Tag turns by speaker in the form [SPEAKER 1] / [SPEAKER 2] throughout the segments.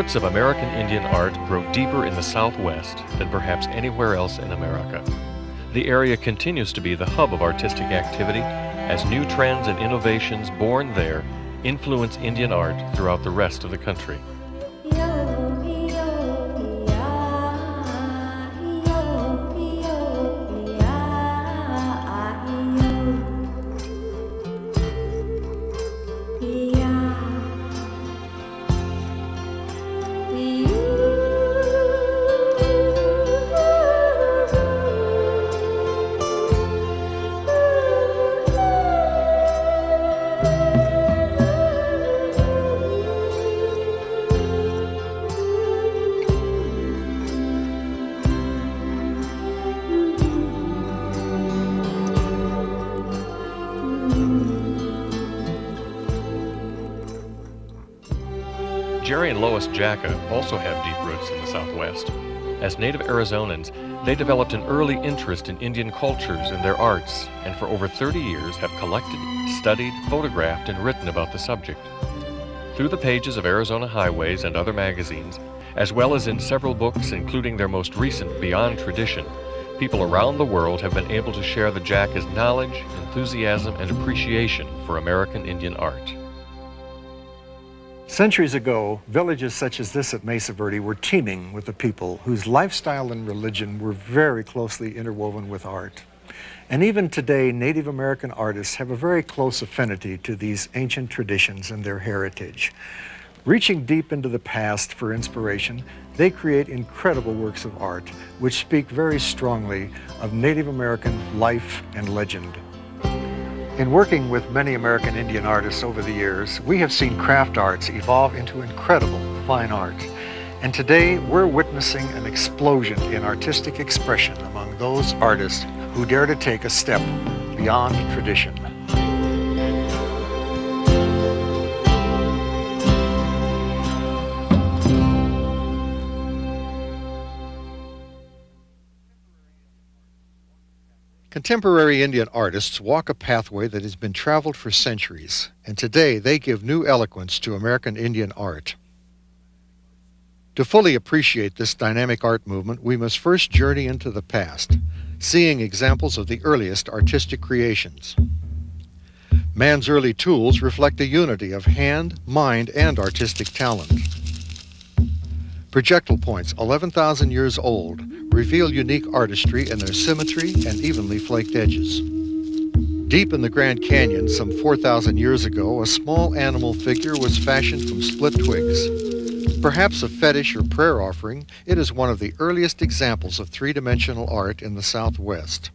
[SPEAKER 1] roots of American Indian art grow deeper in the Southwest than perhaps anywhere else in America. The area continues to be the hub of artistic activity as new trends and innovations born there influence Indian art throughout the rest of the country. Jerry and Lois Jacka also have deep roots in the Southwest. As native Arizonans, they developed an early interest in Indian cultures and their arts, and for over 30 years have collected, studied, photographed, and written about the subject. Through the pages of Arizona Highways and other magazines, as well as in several books, including their most recent Beyond Tradition, people around the world have been able to share the Jacka's knowledge, enthusiasm, and appreciation for American Indian art.
[SPEAKER 2] Centuries ago, villages such as this at Mesa Verde were teeming with a people whose lifestyle and religion were very closely interwoven with art. And even today, Native American artists have a very close affinity to these ancient traditions and their heritage. Reaching deep into the past for inspiration, they create incredible works of art which speak very strongly of Native American life and legend. In working with many American Indian artists over the years, we have seen craft arts evolve into incredible fine art. And today, we're witnessing an explosion in artistic expression among those artists who dare to take a step beyond tradition. Contemporary Indian artists walk a pathway that has been traveled for centuries, and today they give new eloquence to American Indian art. To fully appreciate this dynamic art movement, we must first journey into the past, seeing examples of the earliest artistic creations. Man's early tools reflect a unity of hand, mind, and artistic talent. Projectile points, 11,000 years old, reveal unique artistry in their symmetry and evenly flaked edges. Deep in the Grand Canyon, some 4,000 years ago, a small animal figure was fashioned from split twigs. Perhaps a fetish or prayer offering, it is one of the earliest examples of three-dimensional art in the Southwest.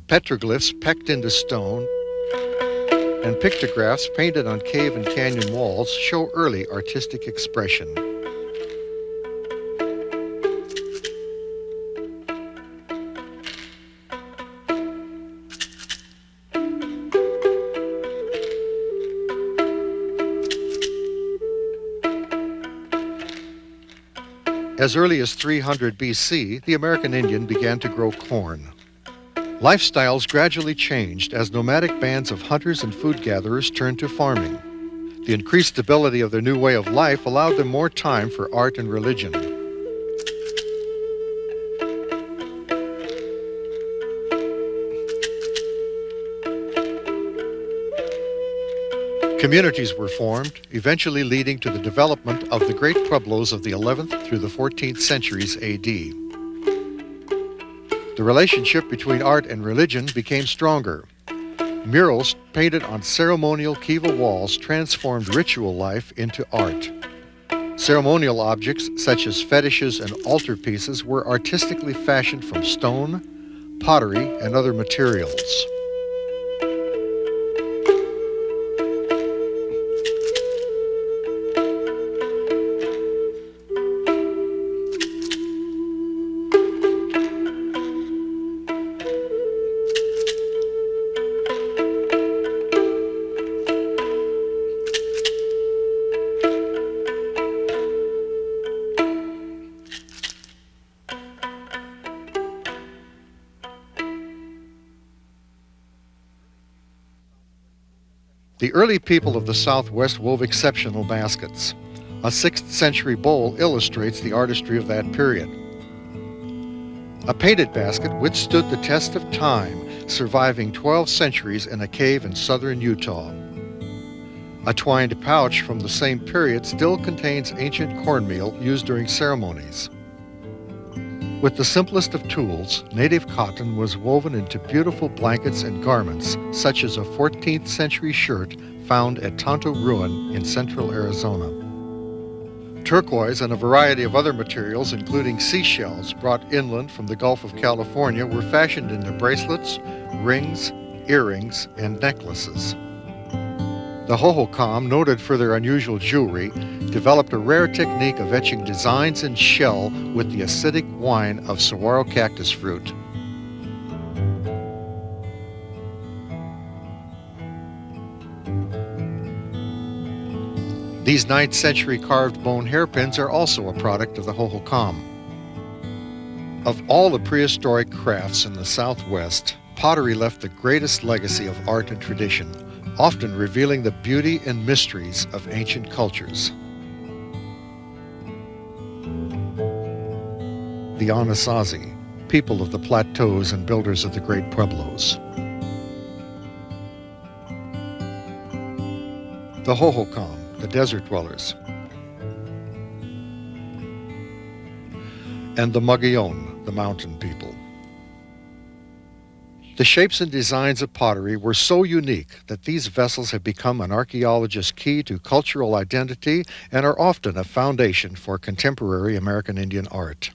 [SPEAKER 2] Petroglyphs pecked into stone and pictographs painted on cave and canyon walls show early artistic expression. As early as 300 BC, the American Indian began to grow corn. Lifestyles gradually changed as nomadic bands of hunters and food gatherers turned to farming. The increased stability of their new way of life allowed them more time for art and religion. Communities were formed, eventually leading to the development of the great pueblos of the 11th through the 14th centuries AD. The relationship between art and religion became stronger. Murals painted on ceremonial kiva walls transformed ritual life into art. Ceremonial objects such as fetishes and altar pieces were artistically fashioned from stone, pottery, and other materials. The early people of the Southwest wove exceptional baskets. A 6th century bowl illustrates the artistry of that period. A painted basket withstood the test of time, surviving 12 centuries in a cave in southern Utah. A twined pouch from the same period still contains ancient cornmeal used during ceremonies. With the simplest of tools, native cotton was woven into beautiful blankets and garments, such as a 14th century shirt found at Tonto Ruin in central Arizona. Turquoise and a variety of other materials, including seashells brought inland from the Gulf of California, were fashioned into bracelets, rings, earrings, and necklaces. The Hohokam, noted for their unusual jewelry, developed a rare technique of etching designs in shell with the acidic wine of saguaro cactus fruit. These 9th century carved bone hairpins are also a product of the Hohokam. Of all the prehistoric crafts in the Southwest, pottery left the greatest legacy of art and tradition, often revealing the beauty and mysteries of ancient cultures. The Anasazi, people of the plateaus and builders of the great pueblos. The Hohokam, the desert dwellers. And the Magayon, the mountain people. The shapes and designs of pottery were so unique that these vessels have become an archaeologist's key to cultural identity and are often a foundation for contemporary American Indian art.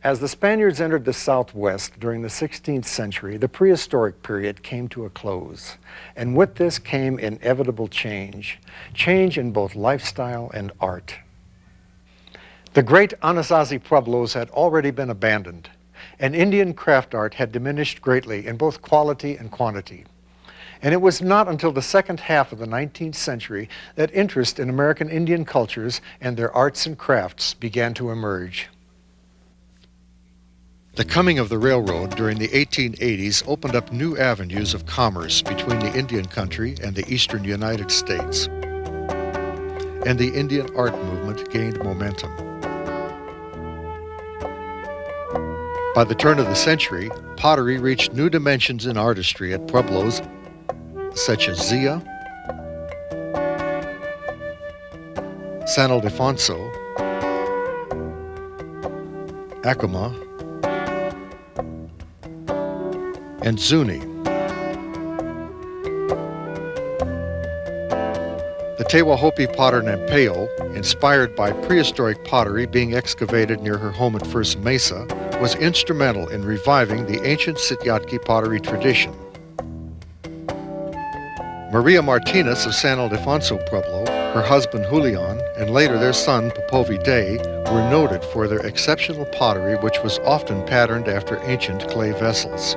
[SPEAKER 2] As the Spaniards entered the Southwest during the 16th century, the prehistoric period came to a close. And with this came inevitable change in both lifestyle and art. The great Anasazi pueblos had already been abandoned, and Indian craft art had diminished greatly in both quality and quantity. And it was not until the second half of the 19th century that interest in American Indian cultures and their arts and crafts began to emerge. The coming of the railroad during the 1880s opened up new avenues of commerce between the Indian country and the eastern United States. And the Indian art movement gained momentum. By the turn of the century, pottery reached new dimensions in artistry at pueblos such as Zia, San Ildefonso, Acoma, and Zuni. The Tewahopi potter Nampeo, inspired by prehistoric pottery being excavated near her home at First Mesa, was instrumental in reviving the ancient Sityatki pottery tradition. Maria Martinez of San Ildefonso Pueblo, her husband Julian, and later their son Popovi Day were noted for their exceptional pottery, which was often patterned after ancient clay vessels.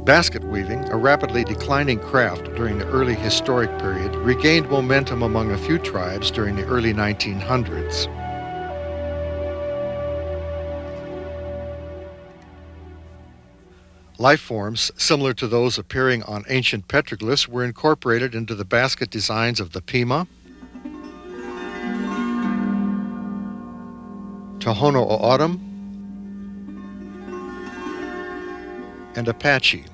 [SPEAKER 2] Basket weaving, a rapidly declining craft during the early historic period, regained momentum among a few tribes during the early 1900s. Life forms similar to those appearing on ancient petroglyphs were incorporated into the basket designs of the Pima, Tohono O'odham, and Apache.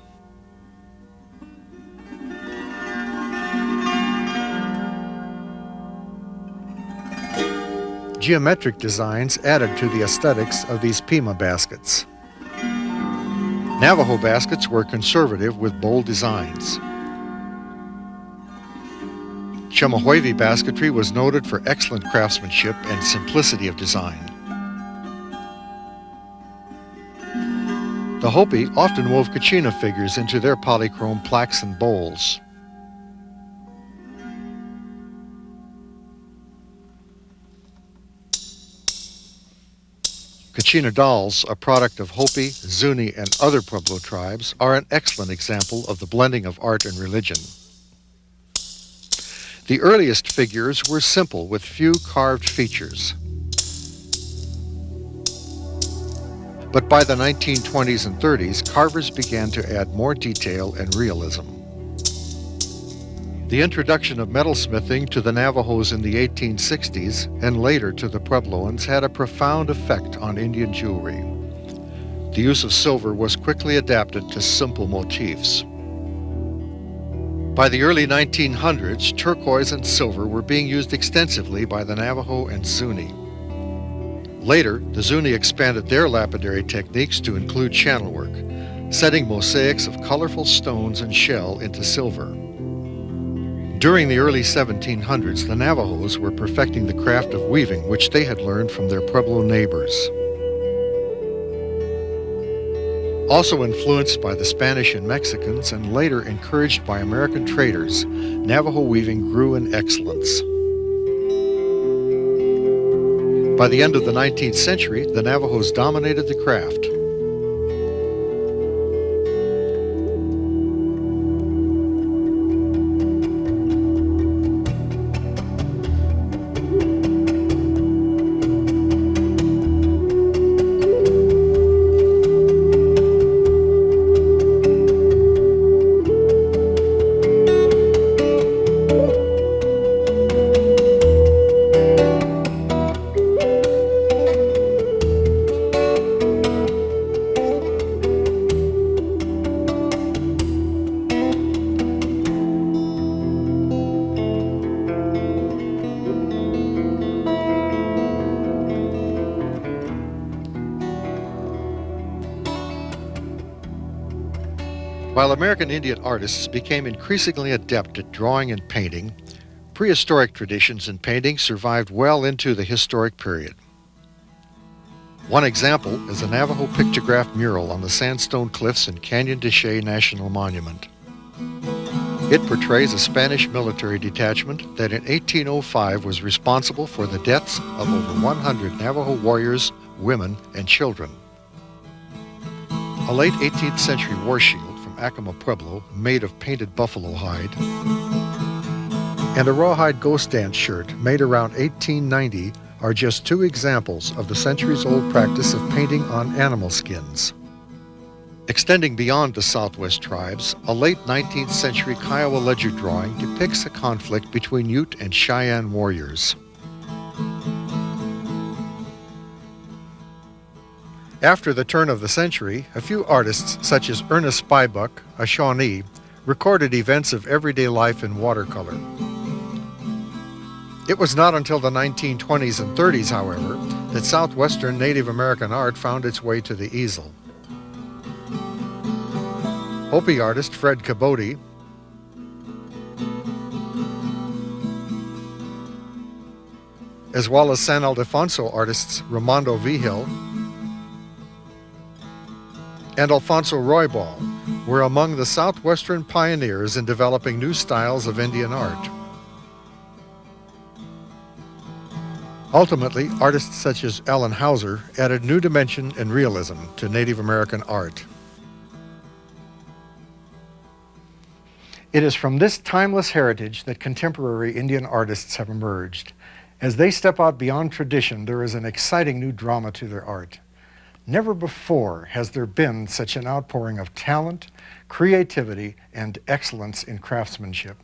[SPEAKER 2] Geometric designs added to the aesthetics of these Pima baskets. Navajo baskets were conservative with bold designs. Chemehuevi basketry was noted for excellent craftsmanship and simplicity of design. The Hopi often wove kachina figures into their polychrome plaques and bowls. Kachina dolls, a product of Hopi, Zuni, and other Pueblo tribes, are an excellent example of the blending of art and religion. The earliest figures were simple with few carved features. But by the 1920s and 30s, carvers began to add more detail and realism. The introduction of metalsmithing to the Navajos in the 1860s and later to the Puebloans had a profound effect on Indian jewelry. The use of silver was quickly adapted to simple motifs. By the early 1900s, turquoise and silver were being used extensively by the Navajo and Zuni. Later, the Zuni expanded their lapidary techniques to include channel work, setting mosaics of colorful stones and shell into silver. During the early 1700s, the Navajos were perfecting the craft of weaving, which they had learned from their Pueblo neighbors. Also influenced by the Spanish and Mexicans and later encouraged by American traders, Navajo weaving grew in excellence. By the end of the 19th century, the Navajos dominated the craft. While American Indian artists became increasingly adept at drawing and painting, prehistoric traditions in painting survived well into the historic period. One example is a Navajo pictograph mural on the sandstone cliffs in Canyon de Chelly National Monument. It portrays a Spanish military detachment that in 1805 was responsible for the deaths of over 100 Navajo warriors, women, and children. A late 18th century war shield from Acoma Pueblo, made of painted buffalo hide, and a rawhide ghost dance shirt made around 1890 are just two examples of the centuries-old practice of painting on animal skins. Extending beyond the Southwest tribes, a late 19th century Kiowa ledger drawing depicts a conflict between Ute and Cheyenne warriors. After the turn of the century, a few artists, such as Ernest Spybuck, a Shawnee, recorded events of everyday life in watercolor. It was not until the 1920s and 30s, however, that Southwestern Native American art found its way to the easel. Hopi artist Fred Cabote, as well as San Ildefonso artists Ramondo Vigil and Alfonso Roybal, were among the Southwestern pioneers in developing new styles of Indian art. Ultimately, artists such as Allen Hauser added new dimension and realism to Native American art. It is from this timeless heritage that contemporary Indian artists have emerged. As they step out beyond tradition, there is an exciting new drama to their art. Never before has there been such an outpouring of talent, creativity, and excellence in craftsmanship.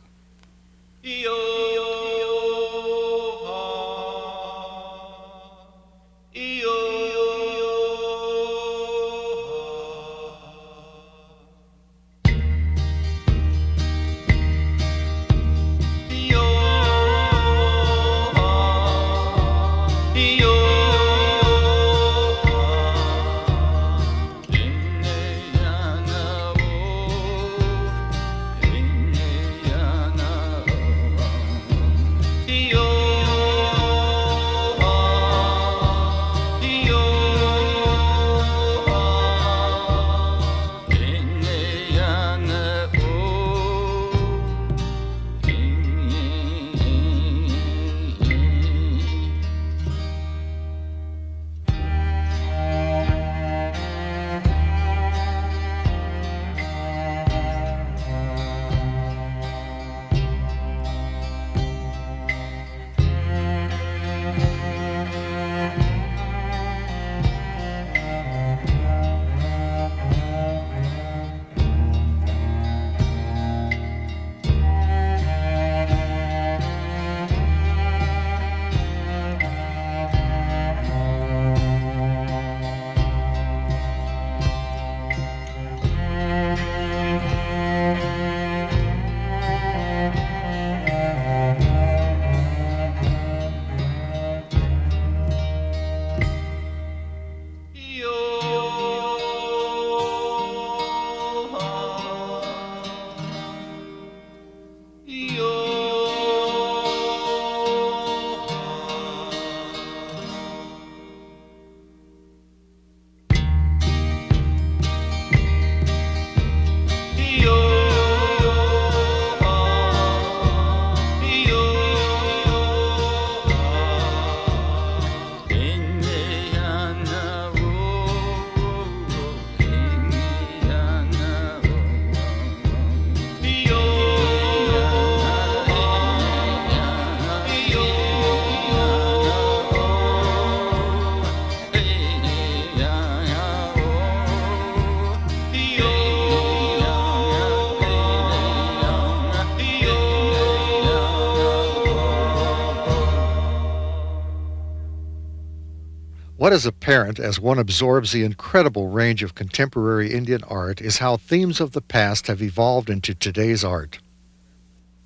[SPEAKER 2] What is apparent as one absorbs the incredible range of contemporary Indian art is how themes of the past have evolved into today's art.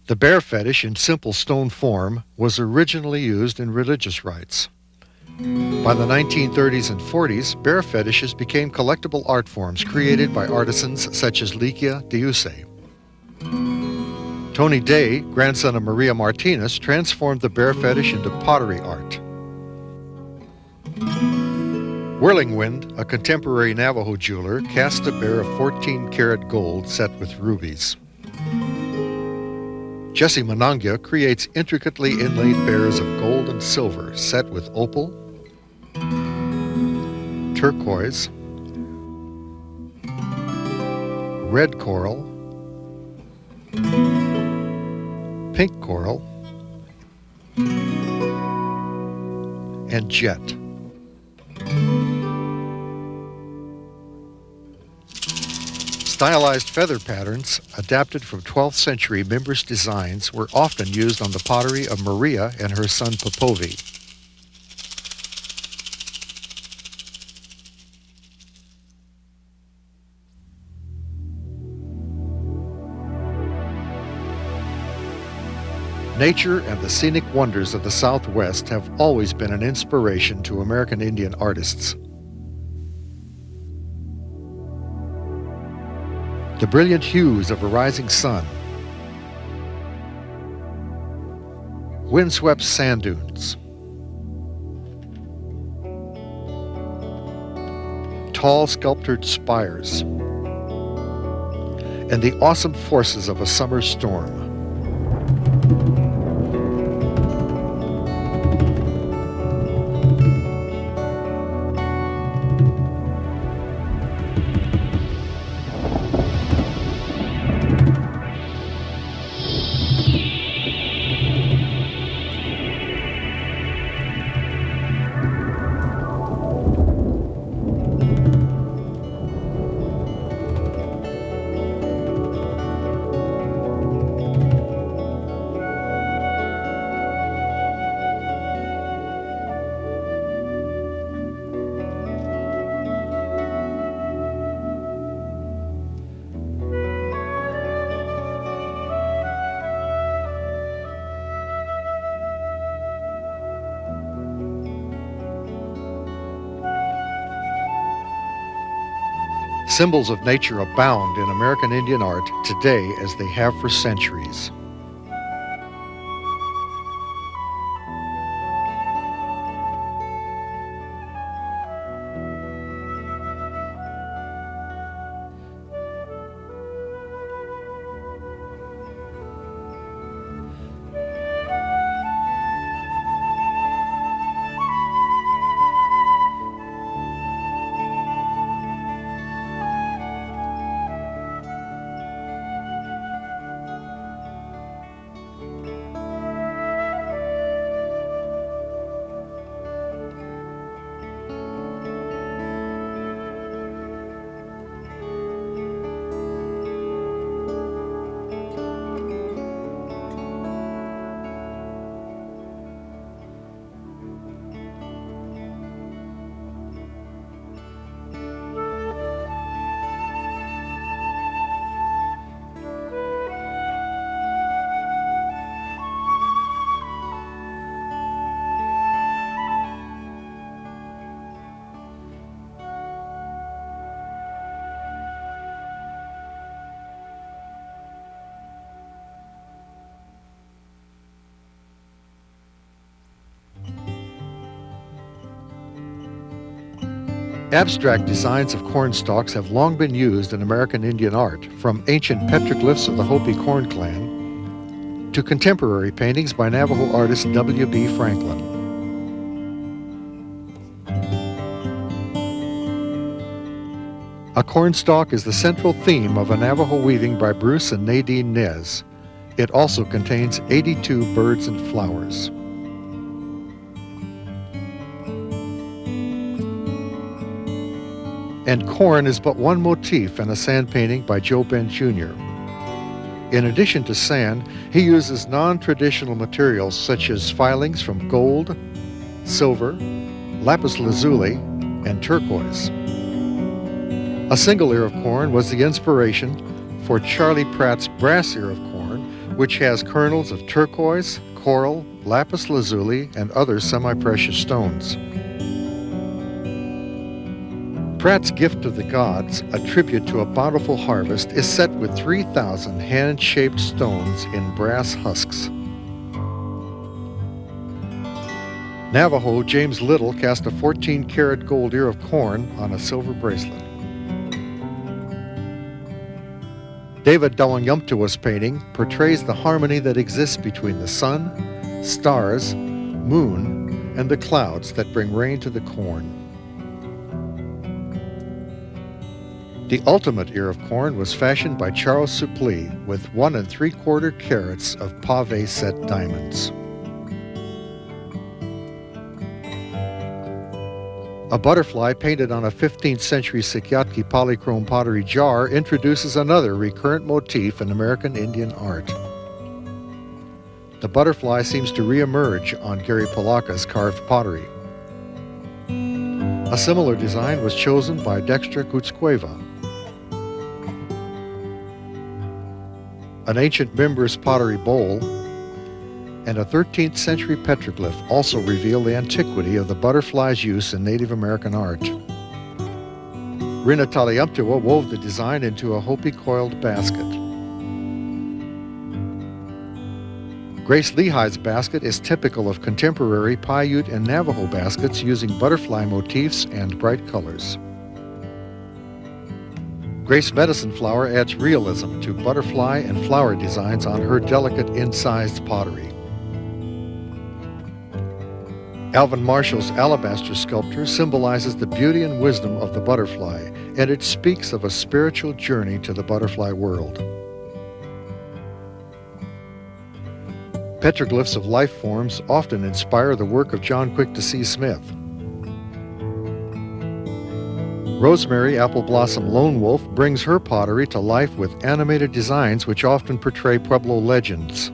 [SPEAKER 2] The bear fetish in simple stone form was originally used in religious rites. By the 1930s and 40s, bear fetishes became collectible art forms created by artisans such as Likia Diuse. Tony Day, grandson of Maria Martinez, transformed the bear fetish into pottery art. Whirling Wind, a contemporary Navajo jeweler, cast a bear of 14-karat gold set with rubies. Jesse Manangya creates intricately inlaid bears of gold and silver set with opal, turquoise, red coral, pink coral, and jet. Stylized feather patterns, adapted from 12th century Mimbres designs, were often used on the pottery of Maria and her son Popovi. Nature and the scenic wonders of the Southwest have always been an inspiration to American Indian artists. The brilliant hues of a rising sun, windswept sand dunes, tall sculptured spires, and the awesome forces of a summer storm. Symbols of nature abound in American Indian art today as they have for centuries. Abstract designs of corn stalks have long been used in American Indian art, from ancient petroglyphs of the Hopi Corn Clan to contemporary paintings by Navajo artist W.B. Franklin. A cornstalk is the central theme of a Navajo weaving by Bruce and Nadine Nez. It also contains 82 birds and flowers. And corn is but one motif in a sand painting by Joe Bent Jr. In addition to sand, he uses non-traditional materials such as filings from gold, silver, lapis lazuli, and turquoise. A single ear of corn was the inspiration for Charlie Pratt's brass ear of corn, which has kernels of turquoise, coral, lapis lazuli, and other semi-precious stones. Pratt's Gift of the Gods, a tribute to a bountiful harvest, is set with 3,000 hand-shaped stones in brass husks. Navajo James Little cast a 14-karat gold ear of corn on a silver bracelet. David Dawanyumtua's painting portrays the harmony that exists between the sun, stars, moon, and the clouds that bring rain to the corn. The ultimate ear of corn was fashioned by Charles Suplee with 1 3/4 carats of pave set diamonds. A butterfly painted on a 15th century Sikyatki polychrome pottery jar introduces another recurrent motif in American Indian art. The butterfly seems to re-emerge on Gary Palaka's carved pottery. A similar design was chosen by Dexter Kutzkueva. An ancient Mimbres pottery bowl and a 13th century petroglyph also reveal the antiquity of the butterfly's use in Native American art. Rina Taliamtua wove the design into a Hopi coiled basket. Grace Lehigh's basket is typical of contemporary Paiute and Navajo baskets using butterfly motifs and bright colors. Grace Medicine Flower adds realism to butterfly and flower designs on her delicate incised pottery. Alvin Marshall's alabaster sculpture symbolizes the beauty and wisdom of the butterfly, and it speaks of a spiritual journey to the butterfly world. Petroglyphs of life forms often inspire the work of John Quick to See Smith. Rosemary Apple Blossom Lone Wolf brings her pottery to life with animated designs which often portray Pueblo legends.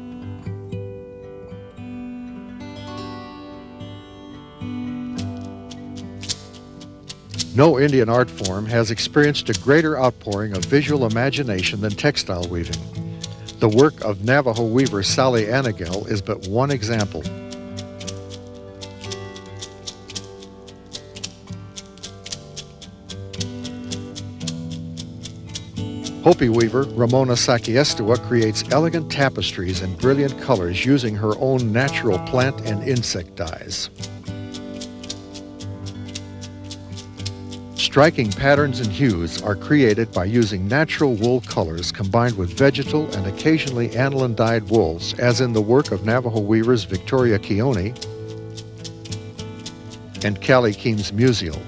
[SPEAKER 2] No Indian art form has experienced a greater outpouring of visual imagination than textile weaving. The work of Navajo weaver Sally Anagel is but one example. Hopi weaver Ramona Sakiestua creates elegant tapestries in brilliant colors using her own natural plant and insect dyes. Striking patterns and hues are created by using natural wool colors combined with vegetal and occasionally aniline-dyed wools, as in the work of Navajo weavers Victoria Keone and Callie Keems Musial.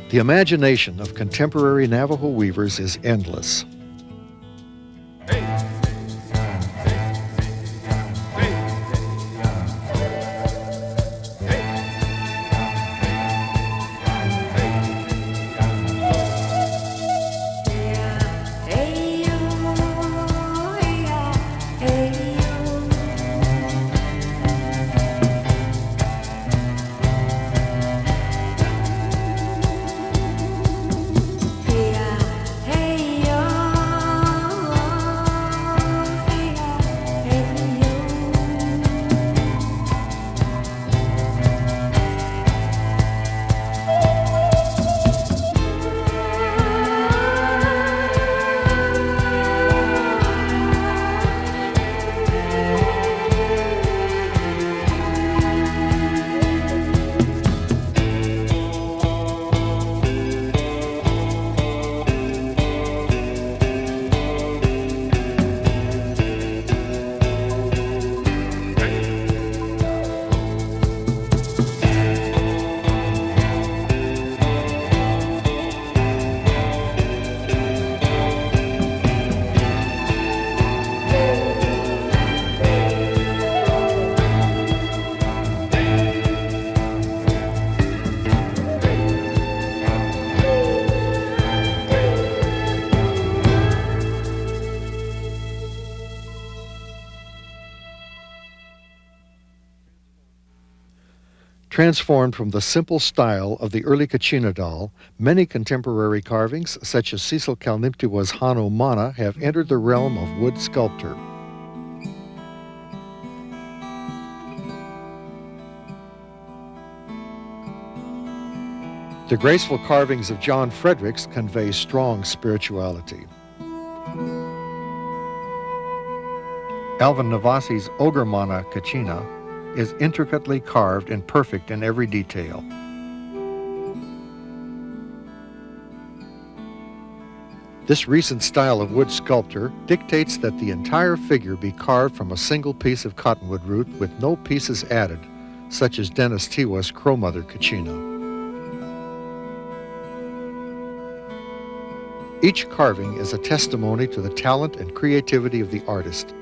[SPEAKER 2] The imagination of contemporary Navajo weavers is endless. Transformed from the simple style of the early Kachina doll, many contemporary carvings, such as Cecil Kalniptiwa's Hano Mana, have entered the realm of wood sculpture. The graceful carvings of John Fredericks convey strong spirituality. Alvin Navasi's Ogre Mana Kachina is intricately carved and perfect in every detail. This recent style of wood sculpture dictates that the entire figure be carved from a single piece of cottonwood root with no pieces added, such as Dennis Tiwa's Crow Mother Kachina. Each carving is a testimony to the talent and creativity of the artist.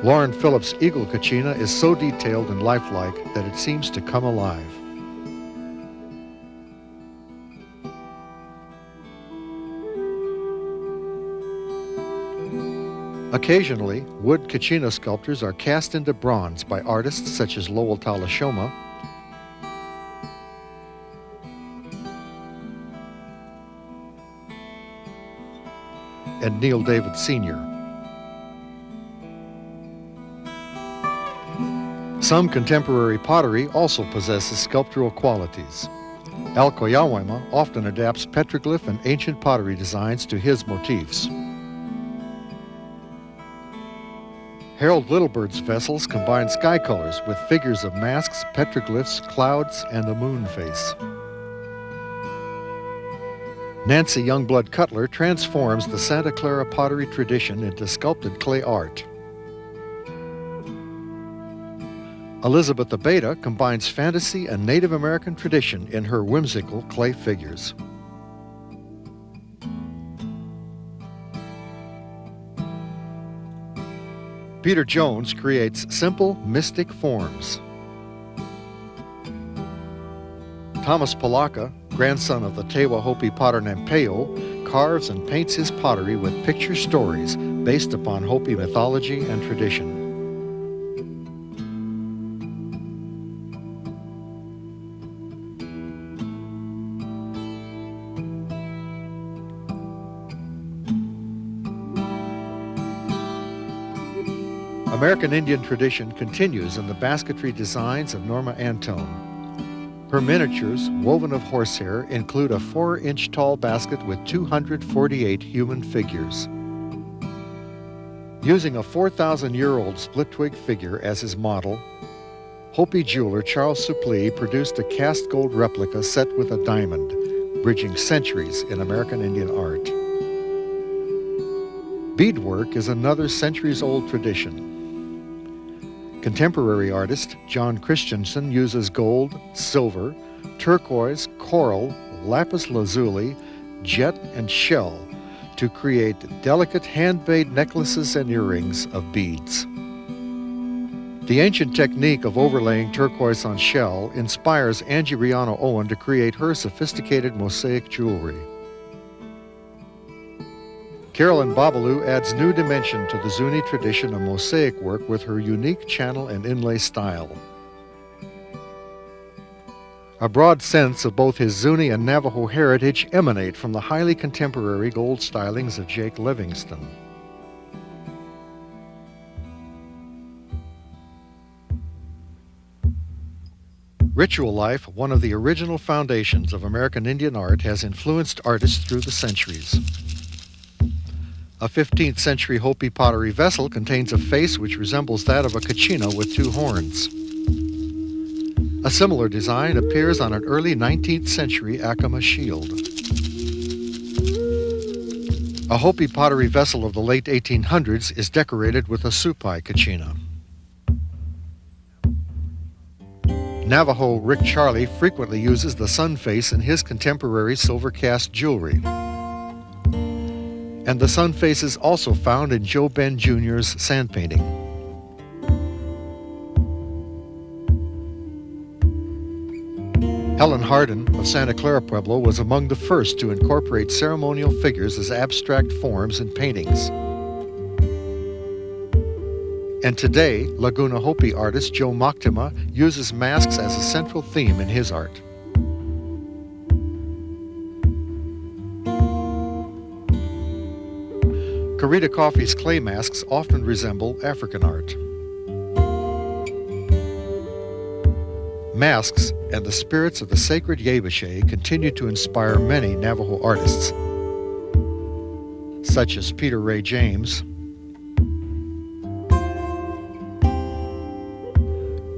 [SPEAKER 2] Lauren Phillips' Eagle Kachina is so detailed and lifelike that it seems to come alive. Occasionally, wood Kachina sculptures are cast into bronze by artists such as Lowell Talashoma and Neil David Sr. Some contemporary pottery also possesses sculptural qualities. Al Koyawema often adapts petroglyph and ancient pottery designs to his motifs. Harold Littlebird's vessels combine sky colors with figures of masks, petroglyphs, clouds, and the moon face. Nancy Youngblood Cutler transforms the Santa Clara pottery tradition into sculpted clay art. Elizabeth Abeda combines fantasy and Native American tradition in her whimsical clay figures. Peter Jones creates simple, mystic forms. Thomas Palaka, grandson of the Tewa Hopi potter Nampeo, carves and paints his pottery with picture stories based upon Hopi mythology and tradition. American Indian tradition continues in the basketry designs of Norma Antone. Her miniatures, woven of horsehair, include a 4-inch tall basket with 248 human figures. Using a 4,000-year-old split-twig figure as his model, Hopi jeweler Charles Suplee produced a cast gold replica set with a diamond, bridging centuries in American Indian art. Beadwork is another centuries-old tradition. Contemporary artist John Christensen uses gold, silver, turquoise, coral, lapis lazuli, jet, and shell to create delicate hand-made necklaces and earrings of beads. The ancient technique of overlaying turquoise on shell inspires Angie Riano Owen to create her sophisticated mosaic jewelry. Carolyn Babalu adds new dimension to the Zuni tradition of mosaic work with her unique channel and inlay style. A broad sense of both his Zuni and Navajo heritage emanate from the highly contemporary gold stylings of Jake Livingston. Ritual life, one of the original foundations of American Indian art, has influenced artists through the centuries. A 15th century Hopi pottery vessel contains a face which resembles that of a kachina with 2 horns. A similar design appears on an early 19th century Acoma shield. A Hopi pottery vessel of the late 1800s is decorated with a supai kachina. Navajo Rick Charlie frequently uses the sun face in his contemporary silver cast jewelry. And the sun face is also found in Joe Ben Jr.'s sand painting. Helen Hardin of Santa Clara Pueblo was among the first to incorporate ceremonial figures as abstract forms in paintings. And today, Laguna Hopi artist Joe Moctema uses masks as a central theme in his art. Karita Coffey's clay masks often resemble African art. Masks and the spirits of the sacred Yebushe continue to inspire many Navajo artists, such as Peter Ray James,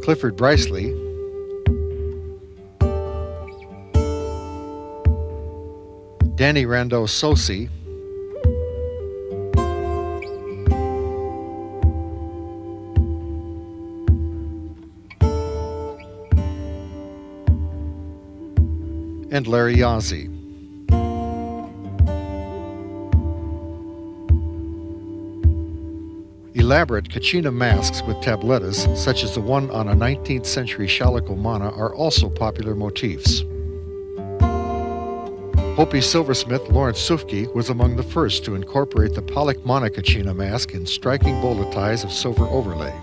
[SPEAKER 2] Clifford Bryceley, Danny Rando Sosi, and Larry Yazzie. Elaborate kachina masks with tabletas, such as the one on a 19th century shalakomana, are also popular motifs. Hopi silversmith Lawrence Sufki was among the first to incorporate the Palikmana kachina mask in striking bola ties of silver overlay.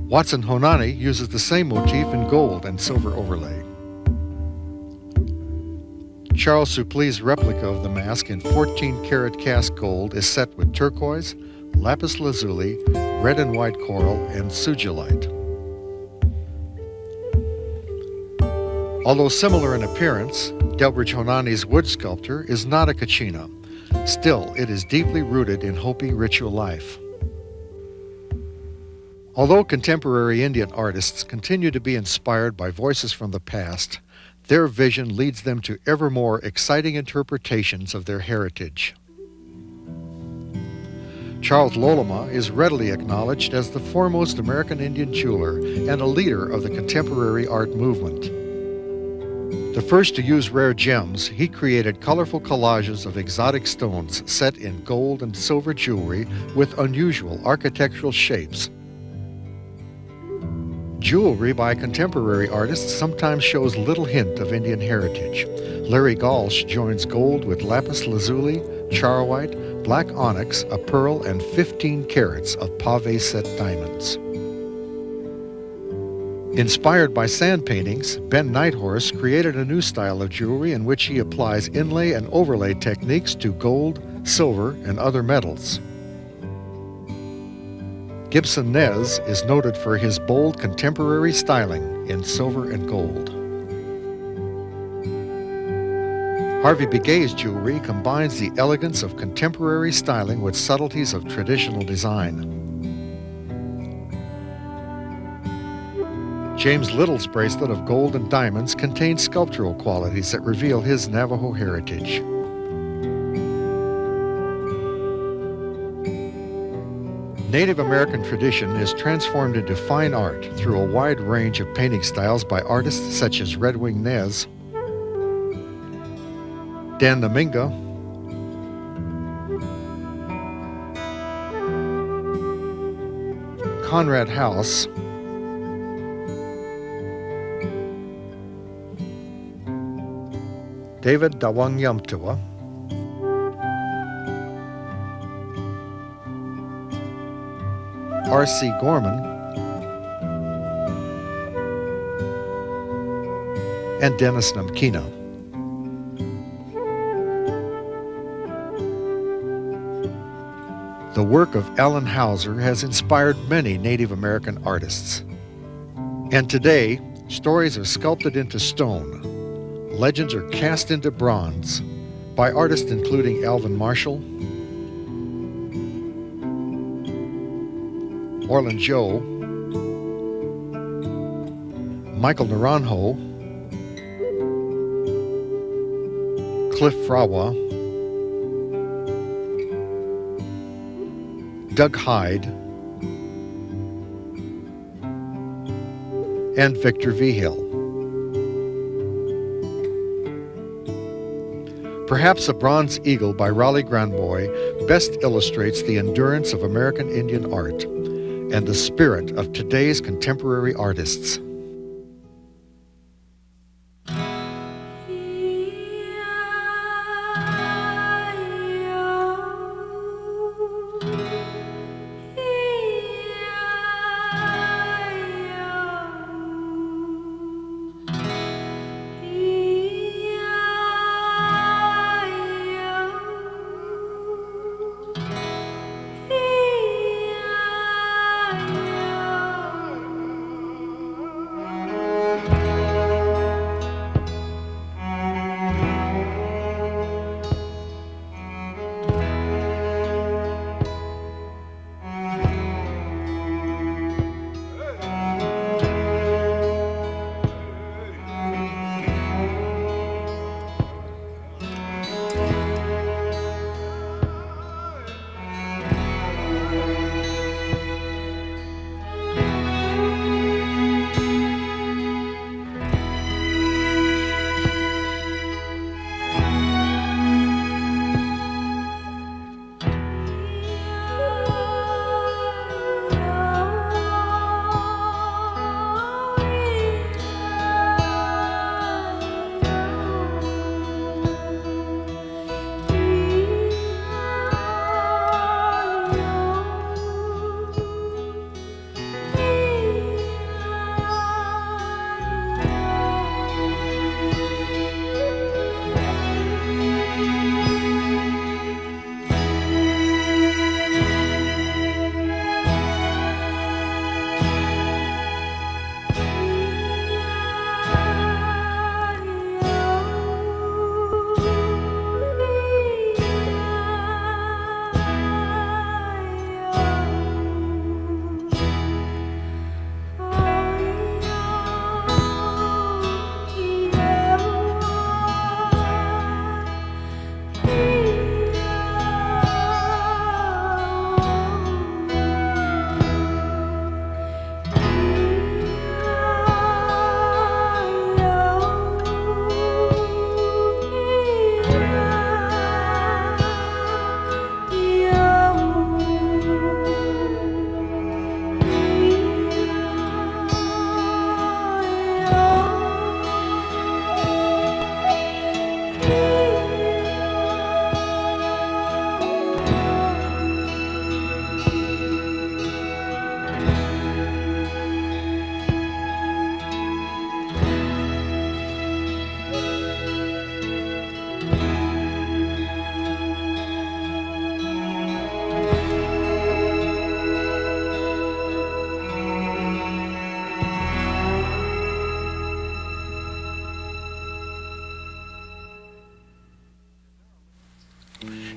[SPEAKER 2] Watson Honani uses the same motif in gold and silver overlay. Charles Suplee's replica of the mask in 14-karat cast gold is set with turquoise, lapis lazuli, red and white coral, and sugilite. Although similar in appearance, Delbridge Honani's wood sculpture is not a kachina. Still, it is deeply rooted in Hopi ritual life. Although contemporary Indian artists continue to be inspired by voices from the past, their vision leads them to ever more exciting interpretations of their heritage. Charles Loloma is readily acknowledged as the foremost American Indian jeweler and a leader of the contemporary art movement. The first to use rare gems, he created colorful collages of exotic stones set in gold and silver jewelry with unusual architectural shapes. Jewelry by contemporary artists sometimes shows little hint of Indian heritage. Larry Galsh joins gold with lapis lazuli, charoite, black onyx, a pearl, and 15 carats of pave set diamonds. Inspired by sand paintings, Ben Nighthorse created a new style of jewelry in which he applies inlay and overlay techniques to gold, silver, and other metals. Gibson Nez is noted for his bold contemporary styling in silver and gold. Harvey Biguet's jewelry combines the elegance of contemporary styling with subtleties of traditional design. James Little's bracelet of gold and diamonds contains sculptural qualities that reveal his Navajo heritage. Native American tradition is transformed into fine art through a wide range of painting styles by artists such as Redwing Nez, Dan Naminga, Conrad House, David Dawangyamtua, R.C. Gorman, and Dennis Namkina. The work of Alan Hauser has inspired many Native American artists. And today, stories are sculpted into stone. Legends are cast into bronze by artists including Alvin Marshall, Orland Joe, Michael Naranjo, Cliff Frawa, Doug Hyde, and Victor Vigil. Perhaps A Bronze Eagle by Raleigh Granboy best illustrates the endurance of American Indian art and the spirit of today's contemporary artists.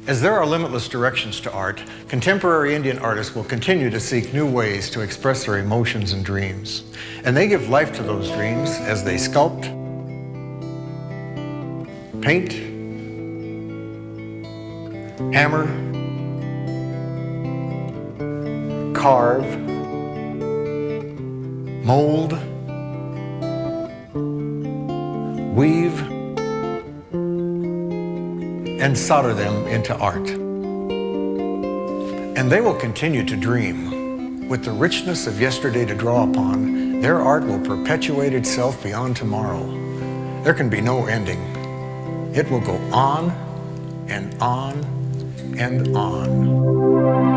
[SPEAKER 2] As there are limitless directions to art, contemporary Indian artists will continue to seek new ways to express their emotions and dreams. And they give life to those dreams as they sculpt, paint, hammer, carve, mold, weave, and solder them into art. And they will continue to dream. With the richness of yesterday to draw upon, their art will perpetuate itself beyond tomorrow. There can be no ending. It will go on and on and on.